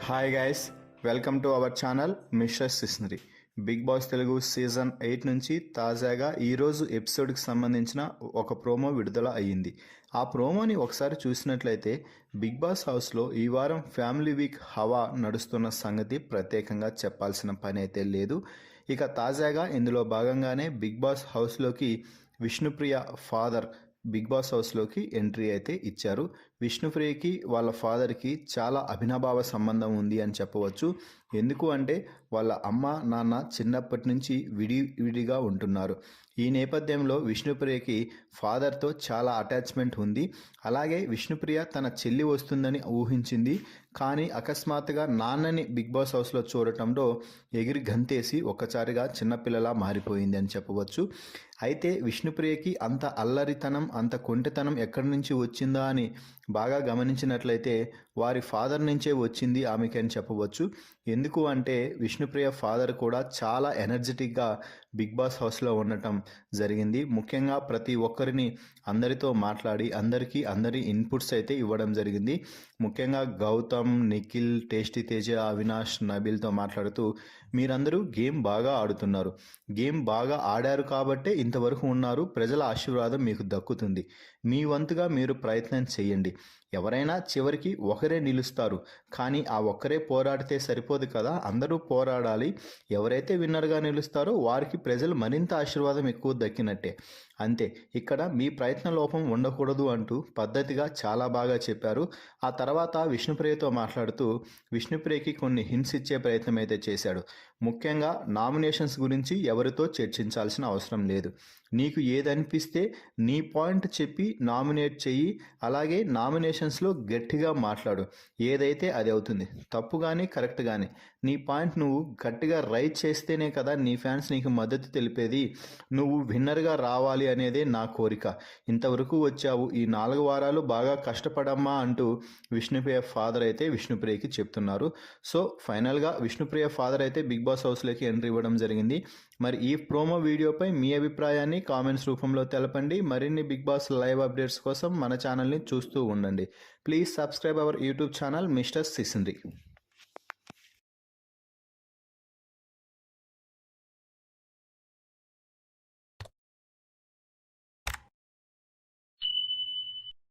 Hi guys, welcome to our channel mister Sisnary. Bigg Boss Telugu season 8 నుంచి తాజాగా ఈరోజు ఎపిసోడ్కి సంబంధించిన ఒక ప్రోమో విడుదల అయ్యింది. ఆ ప్రోమోని ఒకసారి చూసినట్లయితే బిగ్ బాస్ హౌస్లో ఈ వారం ఫ్యామిలీ వీక్ హవా నడుస్తున్న సంగతి ప్రత్యేకంగా చెప్పాల్సిన పని అయితే లేదు. ఇక తాజాగా ఇందులో భాగంగానే బిగ్ బాస్ హౌస్లోకి విష్ణుప్రియ ఫాదర్ బిగ్ బాస్ హౌస్లోకి ఎంట్రీ అయితే ఇచ్చారు. విష్ణుప్రియకి వాళ్ళ ఫాదర్కి చాలా అభినభావ సంబంధం ఉంది అని చెప్పవచ్చు. ఎందుకు అంటే వాళ్ళ అమ్మ నాన్న చిన్నప్పటి నుంచి విడిగా ఉంటున్నారు. ఈ నేపథ్యంలో విష్ణుప్రియకి ఫాదర్తో చాలా అటాచ్మెంట్ ఉంది. అలాగే విష్ణుప్రియ తన చెల్లి వస్తుందని ఊహించింది, కానీ అకస్మాత్తుగా నాన్నని బిగ్ బాస్ హౌస్లో చూడటంలో ఎగిరి గంతేసి ఒక్కసారిగా చిన్నపిల్లలా మారిపోయింది అని చెప్పవచ్చు. అయితే విష్ణుప్రియకి అంత అల్లరితనం, అంత కొంటెతనం ఎక్కడి నుంచి వచ్చిందా అని బాగా గమనించినట్లయితే వారి ఫాదర్ నుంచే వచ్చింది ఆమెకి అని చెప్పవచ్చు. ఎందుకు అంటే విష్ణుప్రియ ఫాదర్ కూడా చాలా ఎనర్జెటిక్గా బిగ్ బాస్ హౌస్లో ఉండటం జరిగింది. ముఖ్యంగా ప్రతి ఒక్కరిని అందరితో మాట్లాడి అందరి ఇన్పుట్స్ అయితే ఇవ్వడం జరిగింది. ముఖ్యంగా గౌతమ్, నిఖిల్, టేస్టీ తేజ, అవినాష్, నబీల్తో మాట్లాడుతూ మీరందరూ గేమ్ బాగా ఆడుతున్నారు, గేమ్ బాగా ఆడారు కాబట్టే ఇంతవరకు ఉన్నారు, ప్రజల ఆశీర్వాదం మీకు దక్కుతుంది, మీ వంతుగా మీరు ప్రయత్నం చేయండి. ఎవరైనా చివరికి ఒకరే నిలుస్తారు, కానీ ఆ ఒక్కరే పోరాడితే సరిపోదు కదా, అందరూ పోరాడాలి. ఎవరైతే విన్నర్గా నిలుస్తారో వారికి ప్రజలు మరింత ఆశీర్వాదం ఎక్కువ దక్కినట్టే. అంతే, ఇక్కడ మీ ప్రయత్న లోపం ఉండకూడదు అంటూ పద్ధతిగా చాలా బాగా చెప్పారు. ఆ తర్వాత విష్ణుప్రియతో మాట్లాడుతూ విష్ణుప్రియకి కొన్ని హింట్స్ ఇచ్చే ప్రయత్నం అయితే చేశాడు. ముఖ్యంగా నామినేషన్స్ గురించి ఎవరితో చర్చించాల్సిన అవసరం లేదు, నీకు ఏదనిపిస్తే నీ పాయింట్ చెప్పి నామినేట్ చెయ్యి, అలాగే నామినేషన్స్లో గట్టిగా మాట్లాడు, ఏదైతే అది అవుతుంది. తప్పు కానీ కరెక్ట్ కానీ నీ పాయింట్ నువ్వు గట్టిగా రైట్ చేస్తేనే కదా నీ ఫ్యాన్స్ నీకు మద్దతు తెలిపేది. నువ్వు విన్నర్గా రావాలి అనేదే నా కోరిక, ఇంతవరకు వచ్చావు, ఈ 4 వారాలు బాగా కష్టపడమ్మా అంటూ విష్ణుప్రియ ఫాదర్ అయితే విష్ణుప్రియకి చెప్తున్నారు. సో ఫైనల్గా విష్ణుప్రియ ఫాదర్ అయితే బిగ్ బాస్ హౌస్లోకి ఎంట్రీ ఇవ్వడం జరిగింది. మరి ఈ ప్రోమో వీడియోపై మీ అభిప్రాయాన్ని కామెంట్స్ రూపంలో తెలపండి. మరిన్ని బిగ్ బాస్ లైవ్ అప్డేట్స్ కోసం మన ఛానల్ని చూస్తూ ఉండండి. Please subscribe our YouTube channel mister సిస్నరీ.